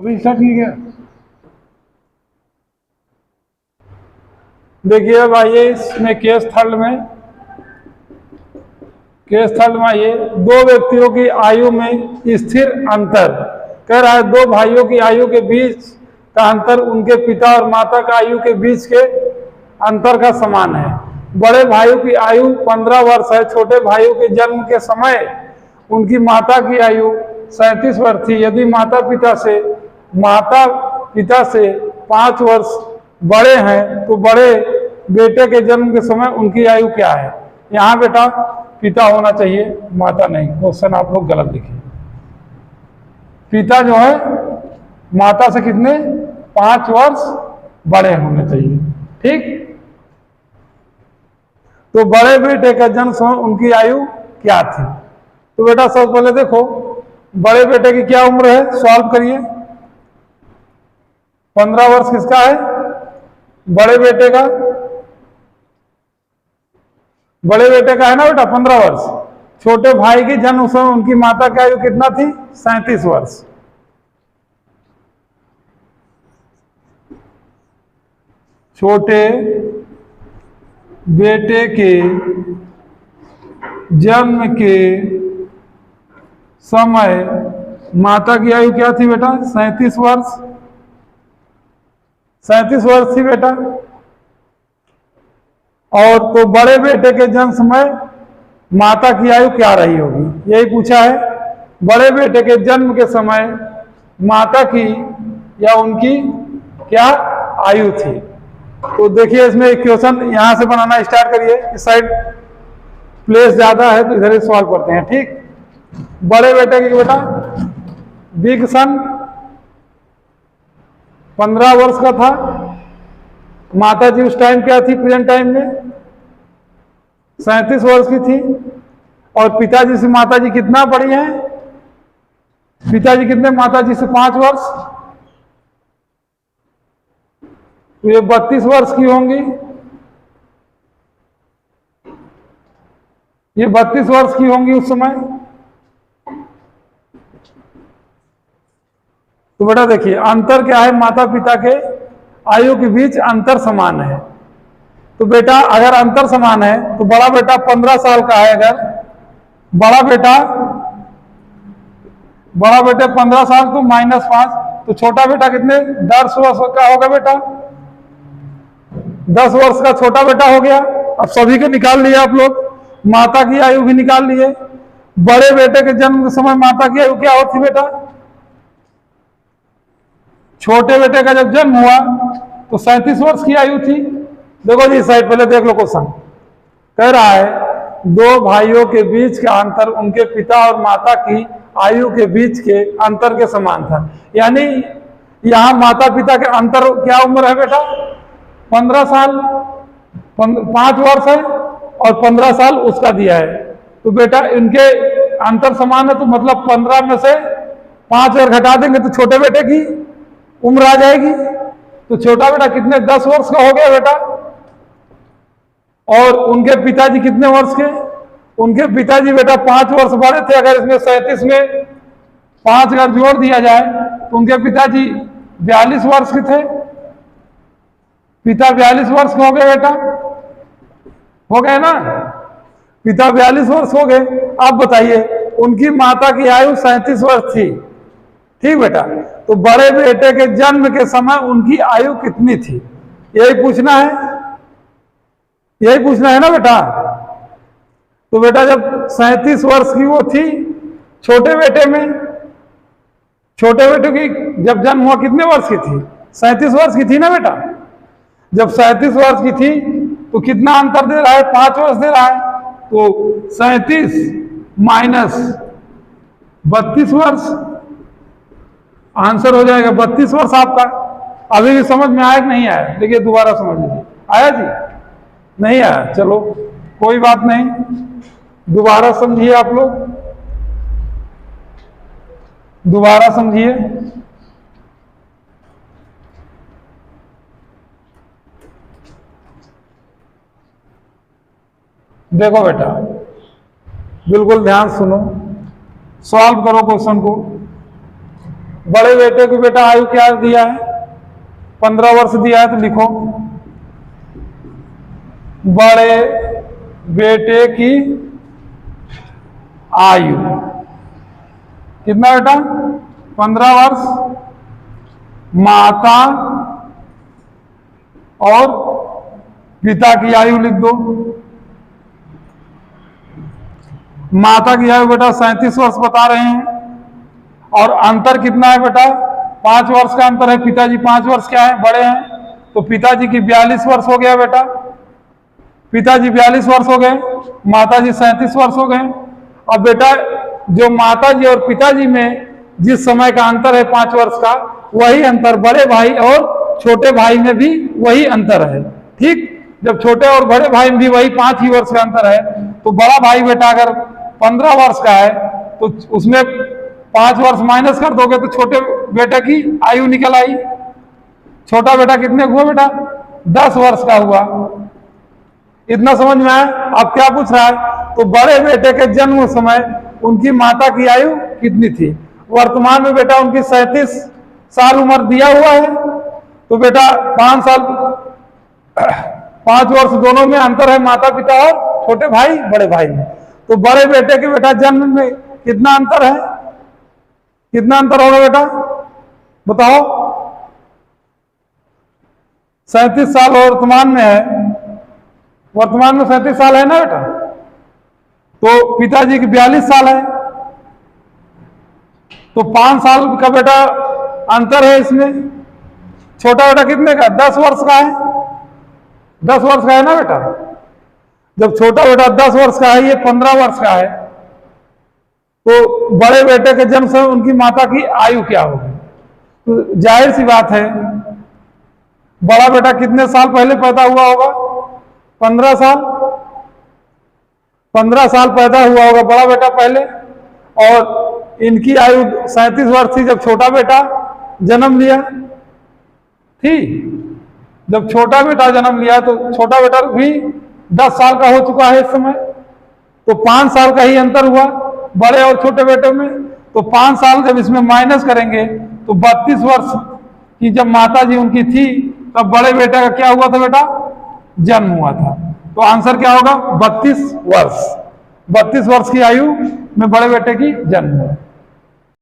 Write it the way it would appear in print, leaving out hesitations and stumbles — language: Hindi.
अभी स्टार्ट किया गया। देखिए अब आइए इसमें केस थर्ड में आइए, दो व्यक्तियों की आयु में स्थिर अंतर। कह रहा है दो भाइयों की आयु के बीच का अंतर उनके पिता और माता का आयु के बीच के अंतर का समान है। बड़े भाइयों की आयु 15 वर्ष है। छोटे भाइयों के जन्म के समय उनकी माता की आयु 37 वर्ष थी। यदि माता पिता से 5 वर्ष बड़े हैं तो बड़े बेटे के जन्म के समय उनकी आयु क्या है? यहाँ बेटा पिता होना चाहिए, माता नहीं। क्वेश्चन आप लोग गलत लिखे। पिता जो है माता से कितने 5 वर्ष बड़े होने चाहिए। ठीक, तो बड़े बेटे का जन्म समय उनकी आयु क्या थी? तो बेटा सबसे पहले देखो बड़े बेटे की क्या उम्र है, सॉल्व करिए। 15 वर्ष किसका है? बड़े बेटे का। बड़े बेटे का है ना बेटा 15 वर्ष। छोटे भाई की जन्म समय उनकी माता की आयु कितना थी? 37 वर्ष। छोटे बेटे के जन्म के समय माता की आयु क्या थी बेटा? 37 वर्ष। 37 वर्ष थी बेटा। और तो बड़े बेटे के जन्म समय माता की आयु क्या रही होगी, यही पूछा है। बड़े बेटे के जन्म के समय माता की या उनकी क्या आयु थी? तो देखिए इसमें एक क्वेश्चन यहां से बनाना स्टार्ट करिए। इस साइड प्लेस ज्यादा है तो इधर ही सॉल्व करते हैं। ठीक, बड़े बेटे की बेटा बिग सन 15 वर्ष का था। माता जी उस टाइम क्या थी? प्रेजेंट टाइम में 37 वर्ष की थी। और पिताजी से माता जी कितना बड़ी हैं? पिताजी कितने माता जी से 5 वर्ष, तो ये 32 वर्ष की होंगी। ये 32 वर्ष की होंगी उस समय। तो बेटा देखिए अंतर क्या है? माता पिता के आयु के बीच अंतर समान है। तो बेटा अगर अंतर समान है तो बड़ा बेटा 15 साल का है। अगर बड़ा बेटा 15 साल तो -5, तो छोटा बेटा कितने 10 वर्ष का होगा बेटा? 10 वर्ष का छोटा बेटा हो गया। अब सभी को निकाल लिया आप लोग, माता की आयु भी निकाल लिए। बड़े बेटे के जन्म के समय माता की आयु क्या होती बेटा? छोटे बेटे का जब जन्म हुआ तो 37 वर्ष की आयु थी। देखो जी साइड पहले देख लो क्वेश्चन। कह रहा है दो भाइयों के बीच का अंतर उनके पिता और माता की आयु के बीच के अंतर के समान था। यानी यहां माता पिता के अंतर क्या उम्र है बेटा? 15 साल, 5 वर्ष है और 15 साल उसका दिया है। तो बेटा इनके अंतर समान है, तो मतलब 15 में से 5 अगर घटा देंगे तो छोटे बेटे की उम्र आ जाएगी। तो छोटा बेटा कितने 10 वर्ष का हो गया बेटा। और उनके पिताजी कितने वर्ष के? उनके पिताजी बेटा 5 वर्ष बड़े थे। अगर इसमें 37 में 5 अगर जोड़ दिया जाए तो उनके पिताजी 42 वर्ष के थे। पिता 42 वर्ष के हो गए बेटा, हो गए ना? पिता 42 वर्ष हो गए। आप बताइए उनकी माता की आयु 37 वर्ष थी। ठीक बेटा, तो बड़े बेटे के जन्म के समय उनकी आयु कितनी थी? यही पूछना है ना बेटा। तो बेटा जब 37 वर्ष की वो थी छोटे बेटे की जब जन्म हुआ कितने वर्ष की थी? 37 वर्ष की थी ना बेटा। जब 37 वर्ष की थी तो कितना अंतर दे रहा है? 5 वर्ष दे रहा है। तो 37 माइनस 32 वर्ष, आंसर हो जाएगा 32 वर्ष आपका। अभी भी समझ में आया कि नहीं आया? देखिए दोबारा समझ लीजिए। आया जी? नहीं आया, चलो कोई बात नहीं, दोबारा समझिए आप लोग, दोबारा समझिए। देखो बेटा बिल्कुल ध्यान सुनो, सॉल्व करो क्वेश्चन को। बड़े बेटे को बेटा आयु क्या दिया है? 15 वर्ष दिया है, तो लिखो बड़े बेटे की आयु कितना बेटा? 15 वर्ष। माता और पिता की आयु लिख दो। माता की आयु बेटा 37 वर्ष बता रहे हैं, और अंतर कितना है बेटा? 5 वर्ष का अंतर है। पिताजी 5 वर्ष क्या है? बड़े हैं, तो पिताजी की 42 वर्ष हो गया बेटा। पिताजी 42 वर्ष हो गए, माताजी 37 वर्ष हो गए। अब बेटा जो माताजी और पिताजी में जिस समय का अंतर है 5 वर्ष का, वही अंतर बड़े भाई और छोटे भाई में भी वही अंतर है। ठीक, जब छोटे और बड़े भाई में भी वही 5 ही वर्ष का अंतर है, तो बड़ा भाई बेटा अगर 15 वर्ष का है तो उसमें 5 वर्ष माइनस कर दोगे तो छोटे बेटे की आयु निकल आई। छोटा बेटा कितने हुआ बेटा? 10 वर्ष का हुआ। इतना समझ में आया? अब क्या पूछ रहा है? तो बड़े बेटे के जन्म समय उनकी माता की आयु कितनी थी? वर्तमान में बेटा उनकी 37 साल उम्र दिया हुआ है, तो बेटा 5 वर्ष दोनों में अंतर है, माता पिता और छोटे भाई बड़े भाई में। तो बड़े बेटे के बेटा जन्म में कितना अंतर है? कितना अंतर होगा बेटा? बताओ। 37 साल वर्तमान में है, वर्तमान में 37 साल है ना बेटा, तो पिताजी की 42 साल है, तो 5 साल का बेटा अंतर है इसमें। छोटा बेटा कितने का? 10 वर्ष का है। 10 वर्ष का है ना बेटा। जब छोटा बेटा 10 वर्ष का है, ये 15 वर्ष का है, तो बड़े बेटे के जन्म से उनकी माता की आयु क्या होगी? तो जाहिर सी बात है, बड़ा बेटा कितने साल पहले पैदा हुआ होगा? 15 साल। 15 साल पैदा हुआ होगा बड़ा बेटा पहले, और इनकी आयु 37 वर्ष थी जब छोटा बेटा जन्म लिया थी। जब छोटा बेटा जन्म लिया तो छोटा बेटा भी 10 साल का हो चुका है इस समय, तो 5 साल का ही अंतर हुआ बड़े और छोटे बेटे में। तो 5 साल जब इसमें माइनस करेंगे तो 32 वर्ष की जब माता जी उनकी थी, तब बड़े बेटे का क्या हुआ था बेटा? जन्म हुआ था। तो आंसर क्या होगा? 32 वर्ष। 32 वर्ष की आयु में बड़े बेटे की जन्म हुआ।